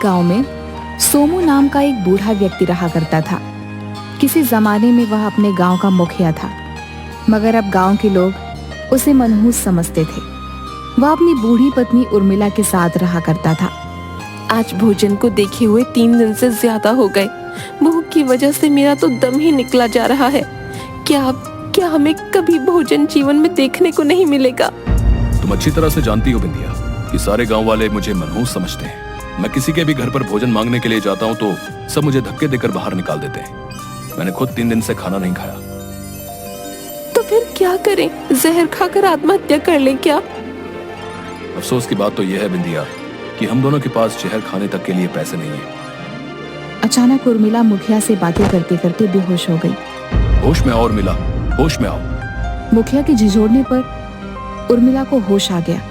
गांव में सोमू नाम का एक बूढ़ा व्यक्ति रहा करता था। किसी जमाने में वह अपने गांव का मुखिया था, मगर अब गांव के लोग उसे मनहूस समझते थे। वह अपनी बूढ़ी पत्नी उर्मिला के साथ रहा करता था। आज भोजन को देखे हुए 3 दिन से ज्यादा हो गए। भूख की वजह से मेरा तो दम ही निकला जा रहा है। क्या हमें कभी भोजन जीवन में देखने को नहीं मिलेगा? तुम अच्छी तरह से जानती हो बिंदिया कि सारे गांव वाले मुझे मनहूस समझते हैं। मैं किसी के भी घर पर भोजन मांगने के लिए जाता हूँ तो सब मुझे धक्के देकर बाहर निकाल देते हैं। मैंने खुद 3 दिन से खाना नहीं खाया। तो फिर क्या करें? जहर खाकर आत्महत्या कर लें क्या? अफसोस की बात तो यह है बिंदिया कि हम दोनों के पास जहर खाने तक के लिए पैसे नहीं है। अचानक उर्मिला मुखिया से बातें करते करते बेहोश हो गई। होश में आओ उर्मिला, होश में आओ। मुखिया के झिझोड़ने पर उर्मिला को होश आ गया।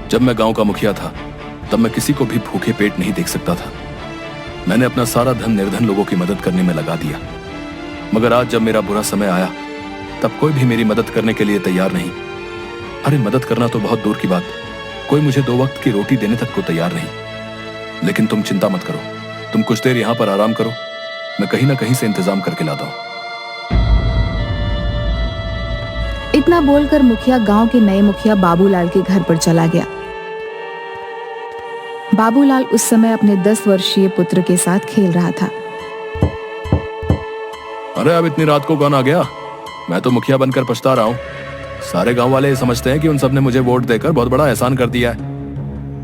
जब मैं गांव का मुखिया था तब मैं किसी को भी भूखे पेट नहीं देख सकता था। मैंने अपना सारा धन निर्धन लोगों की मदद करने में लगा दिया, मगर आज जब मेरा बुरा समय आया तब कोई भी मेरी मदद करने के लिए तैयार नहीं। अरे मदद करना तो बहुत दूर की बात, कोई मुझे 2 वक्त की रोटी देने तक को तैयार नहीं। लेकिन तुम चिंता मत करो, तुम कुछ देर यहाँ पर आराम करो, मैं कहीं ना कहीं से इंतजाम करके लाता हूँ। इतना बोलकर मुखिया गांव के नए मुखिया बाबूलाल के घर पर चला गया। बाबूलाल उस समय अपने 10 वर्षीय पुत्र के साथ खेल रहा था। अरे अब इतनी रात को कौन आ गया? मैं तो मुखिया बनकर पछता रहा हूँ। सारे गांव वाले समझते हैं कि उन सब ने मुझे वोट देकर बहुत बड़ा एहसान कर दिया है।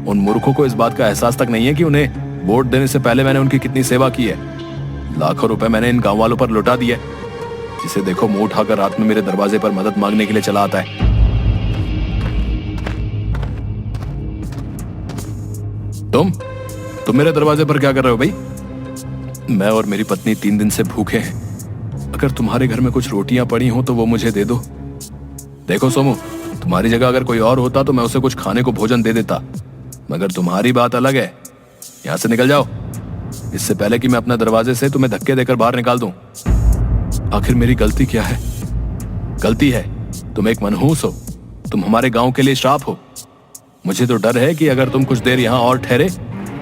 उन मूर्खों को इस बात का एहसास तक नहीं है कि उन्हें वोट देने से पहले मैंने उनकी कितनी सेवा की है। लाखों रुपए मैंने इन गांव वालों पर लुटा दिए। जिसे देखो मुंह उठाकर रात में मेरे दरवाजे पर मदद मांगने के लिए चला आता है। तुम मेरे दरवाजे पर क्या कर रहे हो भाई? मैं और मेरी पत्नी 3 दिन से भूखे हैं। अगर तुम्हारे घर में कुछ रोटियां पड़ी हो तो वो मुझे दे दो। देखो सोमू, तुम्हारी जगह अगर कोई और होता तो मैं उसे कुछ खाने को भोजन दे देता, मगर तुम्हारी बात अलग है। यहां से निकल जाओ, इससे पहले कि मैं अपने दरवाजे से तुम्हें धक्के देकर बाहर निकाल दूं। आखिर मेरी गलती क्या है? गलती है तुम एक मनहूस हो, तुम हमारे गांव के लिए श्राप हो। मुझे तो डर है कि अगर तुम कुछ देर यहां और ठहरे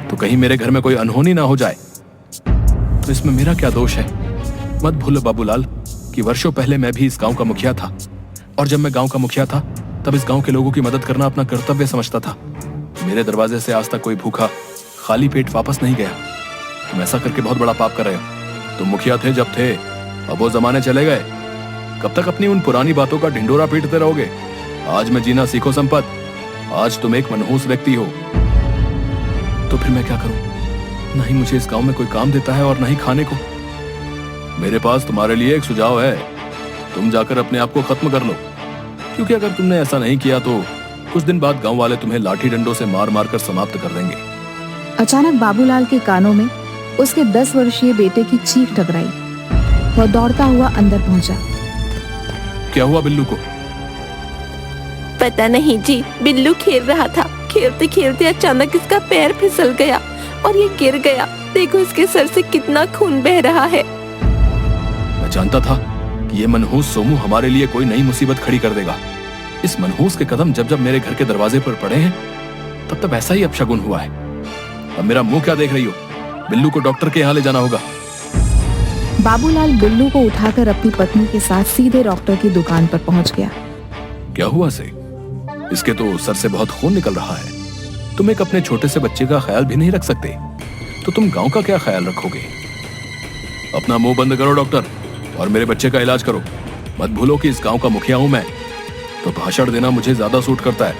तो कहीं मेरे घर में कोई अनहोनी ना हो जाए। तो इसमें मेरा क्या दोष है? मत भूलो बाबूलाल कि वर्षों पहले मैं भी इस गांव का मुखिया था, और जब मैं गांव का मुखिया था तब इस गांव के लोगों की मदद करना अपना कर्तव्य समझता था। मेरे दरवाजे से आज तक कोई भूखा खाली पेट वापस नहीं गया। तुम ऐसा करके बहुत बड़ा पाप कर रहे हो। तुम मुखिया थे जब थे, अब वो जमाने चले गए। कब तक अपनी उन पुरानी बातों का ढिंडोरा पीटते रहोगे? आज मैं जीना सीखो संपत, आज तुम एक मनहूस व्यक्ति हो। तो फिर मैं क्या करूं? नहीं मुझे इस गांव में कोई काम देता है और नहीं खाने को। मेरे पास तुम्हारे लिए एक सुझाव है, तुम जाकर अपने आप को खत्म कर लो, क्योंकि अगर तुमने ऐसा नहीं किया तो कुछ दिन बाद गांव वाले तुम्हें लाठी डंडों से मार मार कर समाप्त कर देंगे। अचानक बाबूलाल के कानों में उसके 10 वर्षीय बेटे की चीख टकराई। वह दौड़ता हुआ अंदर पहुंचा। क्या हुआ बिल्लू को? पता नहीं जी, बिल्लू खेल रहा था। खेलते खेलते अचानक इसका पैर फिसल गया और ये गिर गया। देखो इसके सर से कितना खून बह रहा है। मैं जानता था कि ये मनहूस सोमू हमारे लिए कोई नई मुसीबत खड़ी कर देगा। इस मनहूस के कदम जब जब मेरे घर के दरवाजे पर पड़े हैं तब तब ऐसा ही अपशगुन हुआ है। अब मेरा मुंह क्या देख रही हो? बिल्लू को डॉक्टर के यहाँ ले जाना होगा। बाबूलाल बिल्लू को उठाकर अपनी पत्नी के साथ सीधे डॉक्टर की दुकान पर पहुंच गया। क्या हुआ से? इसके तो सर से बहुत खून निकल रहा है। तुम एक अपने छोटे से बच्चे का ख्याल भी नहीं रख सकते, तो तुम गांव का क्या ख्याल रखोगे? अपना मुंह बंद करो डॉक्टर, और मेरे बच्चे का इलाज करो। मत भूलो कि इस गांव का मुखिया हूं मैं, तो भाषण देना मुझे ज्यादा सूट करता है,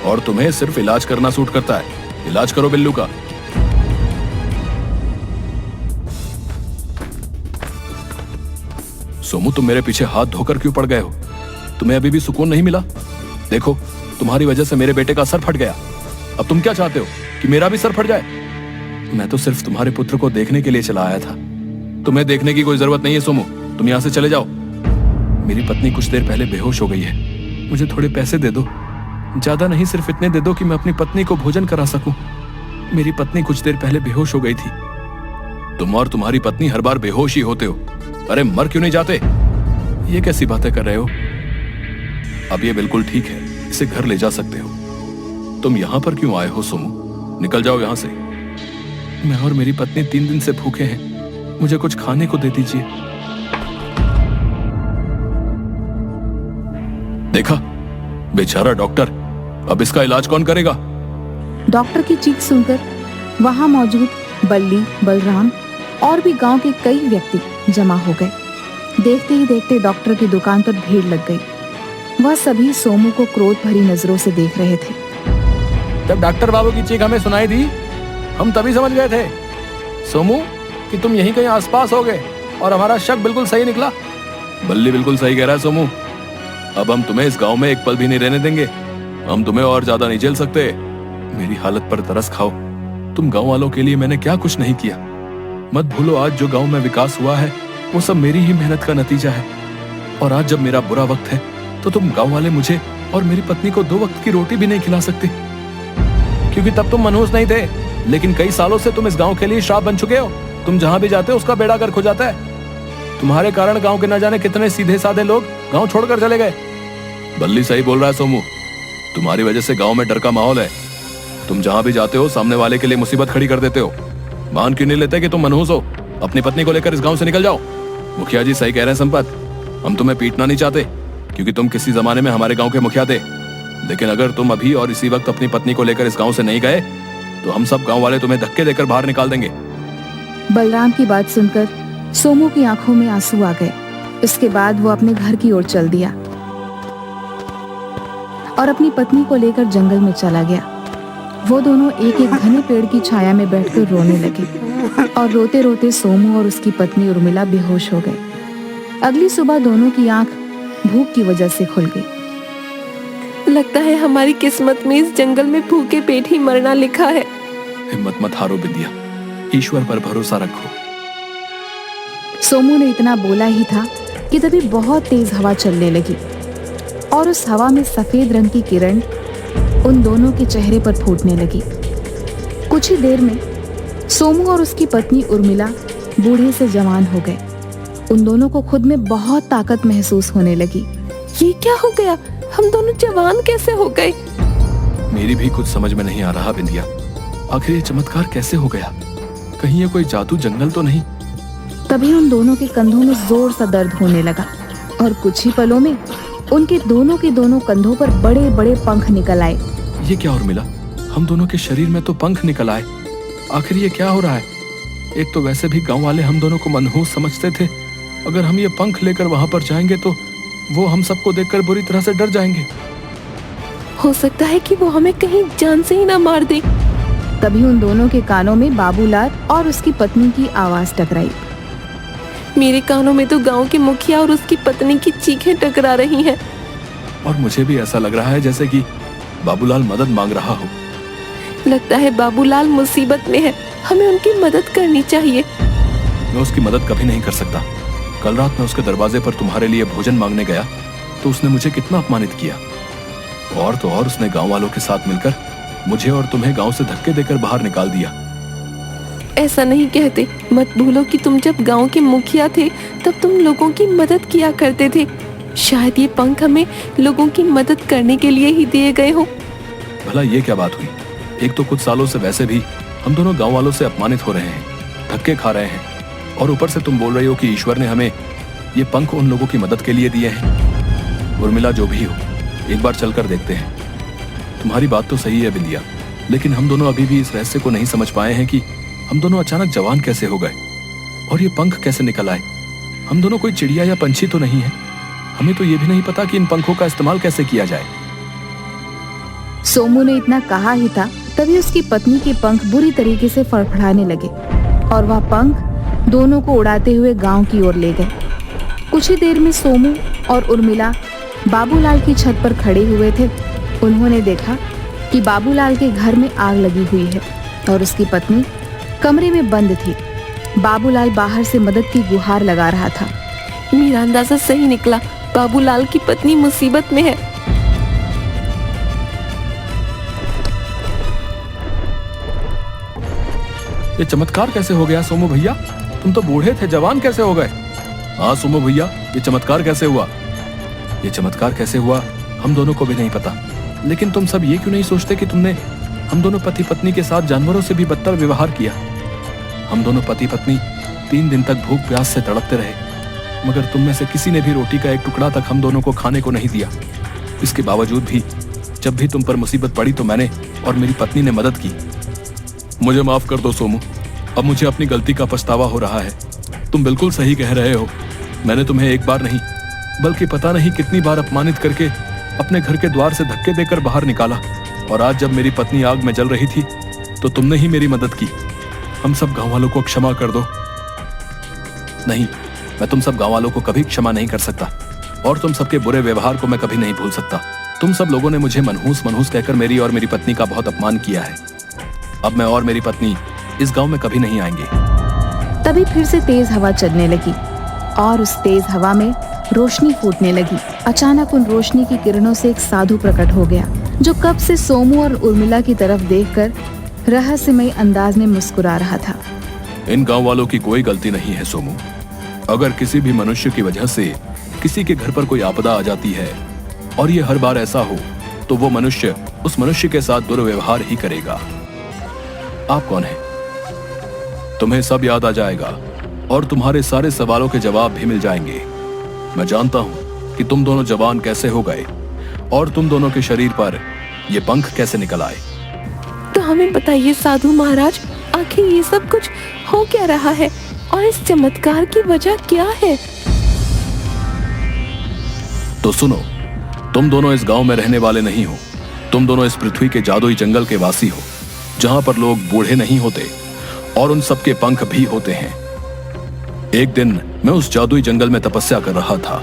और तुम्हें सिर्फ इलाज करना सूट करता है। इलाज करो बिल्लू का। सोमू, तुम मेरे पीछे हाथ धोकर क्यों पड़ गए हो? तुम्हें अभी भी सुकून नहीं मिला? देखो, तुम्हारी वजह से मेरे बेटे का सर फट गया। अब तुम क्या चाहते हो कि मेरा भी सर फट जाए? मैं तो सिर्फ तुम्हारे पुत्र को देखने के लिए चला आया था। तुम्हें देखने की कोई जरूरत नहीं है सोमू, तुम यहाँ से चले जाओ। मेरी पत्नी कुछ देर पहले बेहोश हो गई है, मुझे थोड़े पैसे दे दो। ज्यादा नहीं, सिर्फ इतने दे दो कि मैं अपनी पत्नी को भोजन करा सकूं। मेरी पत्नी कुछ देर पहले बेहोश हो गई थी। तुम और तुम्हारी पत्नी हर बार बेहोश ही होते हो। अरे मर क्यों नहीं जाते? ये कैसी बातें कर रहे हो? अब ये बिल्कुल ठीक है, इसे घर ले जा सकते हो। तुम यहाँ पर क्यों आए हो सोमू? निकल जाओ यहाँ से। मैं और मेरी पत्नी 3 दिन से भूखे हैं, मुझे कुछ खाने को दे दीजिए। देखा, बेचारा डॉक्टर, अब इसका इलाज कौन करेगा? डॉक्टर की चीख सुनकर वहां मौजूद बल्ली, बलराम और भी गांव के कई व्यक्ति जमा हो गए। देखते ही देखते डॉक्टर की दुकान पर भीड़ लग गई। वह सभी सोमू को क्रोध भरी नजरों से देख रहे थे। जब डॉक्टर बाबू की चीख हमें सुनाई दी, हम तभी समझ गए थे सोमू कि तुम यहीं कहीं आसपास होगे, और हमारा शक बिल्कुल सही निकला। बल्ली बिल्कुल सही कह रहा है सोमू, अब हम तुम्हें इस गांव में एक पल भी नहीं रहने देंगे। हम तुम्हें और ज्यादा नहीं झेल सकते। मेरी हालत पर तरस खाओ। तुम गांव वालों के लिए मैंने क्या कुछ नहीं किया। मत भूलो, आज जो गांव में विकास हुआ है वो सब मेरी ही मेहनत का नतीजा है। और आज जब मेरा बुरा वक्त है तो तुम गांव वाले मुझे और मेरी पत्नी को 2 वक्त की रोटी भी नहीं खिला सकते, क्योंकि तब तुम मनहूस नहीं थे। लेकिन कई सालों से तुम इस गांव के लिए श्राप बन चुके हो। तुम जहां भी जाते हो उसका बेड़ा गर्क हो जाता है। तुम्हारे कारण गांव के न जाने कितने सीधे साधे लोग गांव छोड़कर चले गए। बल्ली सही बोल रहा है सोमू, तुम्हारी वजह से गांव में डर का माहौल है। तुम जहां भी जाते हो सामने वाले के लिए मुसीबत खड़ी कर देते हो। मान क्यों नहीं लेते कि तुम मनहूस हो? अपनी पत्नी को लेकर इस गांव से निकल जाओ। मुखिया जी सही कह रहे हैं संपत, हम तुम्हें पीटना नहीं चाहते, क्योंकि तुम किसी जमाने में हमारे गांव के मुखिया थे। लेकिन अगर तुम अभी और इसी वक्त अपनी पत्नी को लेकर इस गांव से नहीं गए तो हम सब गांव वाले तुम्हें धक्के देकर बाहर निकाल देंगे। बलराम की बात सुनकर सोमू की आंखों में आंसू आ गए। उसके बाद वो अपने घर की ओर चल दिया और अपनी पत्नी को लेकर जंगल में चला गया। वो दोनों एक एक घने पेड़ की छाया में बैठकर रोने लगे और रोते रोते सोमू और उसकी पत्नी उर्मिला बेहोश हो गए। अगली सुबह दोनों की आंख भूख की वजह से खुल गई। लगता है हमारी किस्मत में इस जंगल में भूखे पेट ही मरना लिखा है। हिम्मत मत हारो बिंदिया, ईश्वर पर भरोसा रखो। सोमू ने इतना बोला ही था कि तभी बहुत तेज हवा चलने लगी और उस हवा में सफेद रंग की किरण उन दोनों के चेहरे पर फूटने लगी। कुछ ही देर में सोमू और उसकी पत्नी उर्मिला बूढ़े से जवान हो गए। उन दोनों को खुद में बहुत ताकत महसूस होने लगी। ये क्या हो गया? हम दोनों जवान कैसे हो गए? मेरी भी कुछ समझ में नहीं आ रहा बिंदिया, आखिर ये चमत्कार कैसे हो गया? कहीं ये कोई जादू जंगल तो नहीं? तभी उन दोनों के कंधों में जोर सा दर्द होने लगा और कुछ ही पलों में उनके दोनों के दोनों कंधों पर बड़े बड़े पंख निकल आए। ये क्या उर्मिला, हम दोनों के शरीर में तो पंख निकल आए। आखिर ये क्या हो रहा है? एक तो वैसे भी गांव वाले हम दोनों को मनहूस समझते थे। अगर हम ये पंख लेकर वहां पर जाएंगे तो वो हम सबको देखकर बुरी तरह से डर जाएंगे। हो सकता है कि वो हमें कहीं जान से ही ना मार दे। तभी उन दोनों के कानों में बाबूलाल और उसकी पत्नी की आवाज टकराई। मेरे कानों में तो गांव के मुखिया और उसकी पत्नी की चीखें टकरा रही हैं। और मुझे भी ऐसा लग रहा है जैसे कि बाबूलाल मदद मांग रहा हो। लगता है बाबूलाल मुसीबत में है, हमें उनकी मदद करनी चाहिए। मैं उसकी मदद कभी नहीं कर सकता। कल रात मैं उसके दरवाजे पर तुम्हारे लिए भोजन मांगने गया तो उसने मुझे कितना अपमानित किया। और तो और उसने गांव वालों के साथ मिलकर मुझे और तुम्हें गांव से धक्के देकर बाहर निकाल दिया। ऐसा नहीं कहते। मत भूलो कि तुम जब गांव के मुखिया थे तब तुम लोगों की मदद किया करते थे। शायद ये पंख हमें लोगों की मदद करने के लिए ही दिए गए हो। भला ये क्या बात हुई? एक तो कुछ सालों से वैसे भी हम दोनों गांव वालों से अपमानित हो रहे हैं, धक्के खा रहे हैं, और ऊपर से तुम बोल रही हो कि ईश्वर ने हमें ये पंख उन लोगों की मदद के लिए दिए हैं। उर्मिला, जो भी हो, एक बार चलकर देखते हैं। तुम्हारी बात तो सही है बिंदिया, लेकिन हम दोनों अभी भी इस रहस्य को नहीं समझ पाए हैं कि हम दोनों अचानक जवान कैसे हो गए और ये पंख कैसे निकल आए। हम दोनों कोई चिड़िया या पंछी तो नहीं है। हमें तो ये भी नहीं पता कि इन पंखों का इस्तेमाल कैसे किया जाए। सोमू ने इतना कहा ही था तभी उसकी पत्नी के पंख बुरी तरीके से फड़फड़ाने लगे और वह पंख दोनों को उड़ाते हुए गांव की ओर ले गए। कुछ ही देर में सोमू और उर्मिला बाबूलाल की छत पर खड़े हुए थे। उन्होंने देखा कि बाबूलाल के घर में आग लगी हुई है और उसकी पत्नी कमरे में बंद थी। बाबूलाल बाहर से मदद की गुहार लगा रहा था। मेरा अंदाजा सही निकला, बाबूलाल की पत्नी मुसीबत में है। ये चमत्कार कैसे हो गया सोमू भैया? तुम तो बूढ़े थे, जवान कैसे हो गए? हाँ सोमू भैया, ये चमत्कार कैसे हुआ? ये चमत्कार कैसे हुआ हम दोनों को भी नहीं पता। लेकिन तुम सब ये क्यों नहीं सोचते कि तुमने हम दोनों पति पत्नी के साथ जानवरों से भी बदतर व्यवहार किया? हम दोनों पति पत्नी 3 दिन तक भूख प्यास से तड़पते रहे, मगर तुम में से किसी ने भी रोटी का एक टुकड़ा तक हम दोनों को खाने को नहीं दिया। इसके बावजूद भी जब भी तुम पर मुसीबत पड़ी तो मैंने और मेरी पत्नी ने मदद की। मुझे माफ कर दो सोमू, अब मुझे अपनी गलती का पछतावा हो रहा है। तुम बिल्कुल सही कह रहे हो, मैंने तुम्हें एक बार नहीं बल्कि पता नहीं कितनी बार अपमानित करके अपने घर के द्वार से धक्के देकर बाहर निकाला, और आज जब मेरी पत्नी आग में जल रही थी तो तुमने ही मेरी मदद की। हम सब गांव वालों को क्षमा कर दो। नहीं, मैं तुम सब गांव वालों को कभी क्षमा नहीं कर सकता, और तुम सबके बुरे व्यवहार को मैं कभी नहीं भूल सकता। तुम सब लोगों ने मुझे मनहूस मनहूस कहकर मेरी और मेरी पत्नी का बहुत अपमान किया है। अब मैं और मेरी पत्नी इस गांव में कभी नहीं आएंगे। तभी फिर से तेज हवा चलने लगी और उस तेज हवा में रोशनी फूटने लगी। अचानक उन रोशनी की किरणों से एक साधु प्रकट हो गया, जो कब से सोमू और उर्मिला की तरफ देखकर रहस्यमय अंदाज में मुस्कुरा रहा था। इन गांव वालों की कोई गलती नहीं है सोमू। अगर किसी भी मनुष्य की वजह से किसी के घर पर कोई आपदा आ जाती है और ये हर बार ऐसा हो, तो वो मनुष्य उस मनुष्य के साथ दुर्व्यवहार ही करेगा। आप कौन हैं? तुम्हें सब याद आ जाएगा और तुम्हारे सारे सवालों के जवाब भी मिल जाएंगे। मैं जानता हूं कि तुम दोनों जवान कैसे हो गए और तुम दोनों के शरीर पर ये पंख कैसे निकल आए। तो हमें बताइए साधु महाराज, आखिर ये सब कुछ हो क्या रहा है और इस चमत्कार की वजह क्या है? तो सुनो, तुम दोनों इस गांव में रहने वाले नहीं हो। तुम दोनों इस पृथ्वी के जादुई जंगल के वासी हो, जहां पर लोग बूढ़े नहीं होते और उन सबके पंख भी होते हैं। एक दिन मैं उस जादुई जंगल में तपस्या कर रहा था।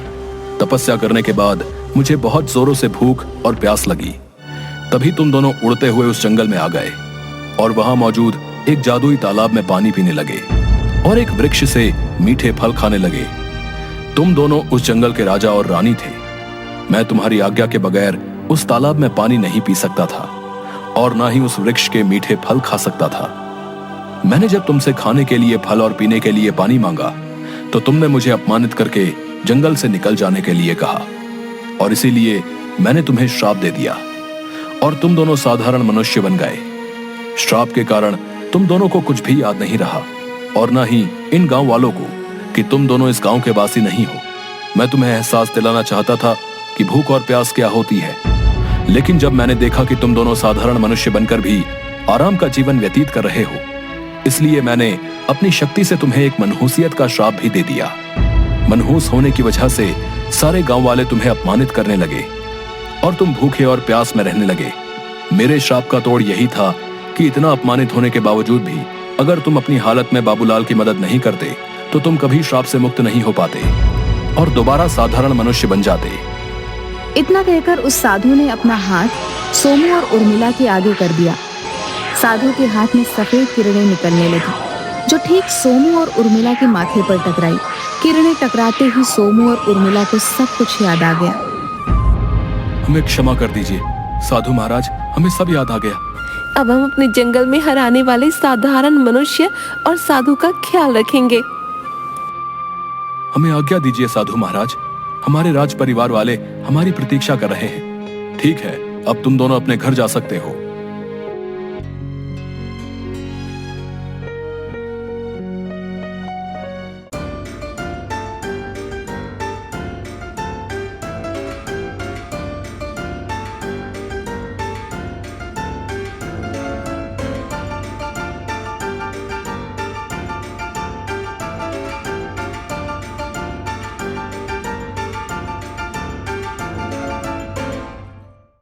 तपस्या करने के बाद मुझे बहुत जोरों से भूख और प्यास लगी। तभी तुम दोनों उड़ते हुए उस जंगल में आ गए और वहां मौजूद एक जादुई तालाब में पानी पीने लगे और एक वृक्ष से मीठे फल खाने लगे। तुम दोनों उस जंगल के राजा और रानी थे। मैं तुम्हारी आज्ञा के बगैर उस तालाब में पानी नहीं पी सकता था और ना ही उस वृक्ष के मीठे फल खा सकता था। मैंने जब तुमसे खाने के लिए फल और पीने के लिए पानी मांगा तो तुमने मुझे अपमानित करके जंगल से निकल जाने के लिए कहा, और इसीलिए मैंने तुम्हें श्राप दे दिया और तुम दोनों साधारण मनुष्य बन गए। श्राप के कारण तुम दोनों को कुछ भी याद नहीं रहा और ना ही इन गांव वालों को कि तुम दोनों इस गांव के वासी नहीं हो। मैं तुम्हें एहसास दिलाना चाहता था कि भूख और प्यास क्या होती है, लेकिन जब मैंने देखा कि तुम दोनों साधारण मनुष्य बनकर भी आराम का जीवन व्यतीत कर रहे हो, इसलिए मैंने अपनी शक्ति से तुम्हें एक मनहूसियत का श्राप भी दे दिया। मनहूस होने की वजह से सारे गांव वाले तुम्हें अपमानित करने लगे और तुम भूखे और प्यास में रहने लगे। मेरे श्राप का तोड़ यही था कि इतना अपमानित होने के बावजूद भी अगर तुम अपनी हालत में बाबूलाल की मदद नहीं करते तो तुम कभी श्राप से मुक्त नहीं हो पाते और दोबारा साधारण मनुष्य बन जाते। इतना कहकर उस साधु ने अपना हाथ सोमू और उर्मिला के आगे कर दिया। साधु के हाथ में सफेद किरणें निकलने लगी, जो ठीक सोमू और उर्मिला के माथे पर टकराई। किरणें टकराते ही सोमू और उर्मिला को सब कुछ याद आ गया। हमें क्षमा कर दीजिए साधु महाराज, हमें सब याद आ गया। अब हम अपने जंगल में हराने वाले साधारण मनुष्य और साधु का ख्याल रखेंगे। हमें आज्ञा दीजिए साधु महाराज, हमारे राज परिवार वाले हमारी प्रतीक्षा कर रहे हैं। ठीक है, अब तुम दोनों अपने घर जा सकते हो।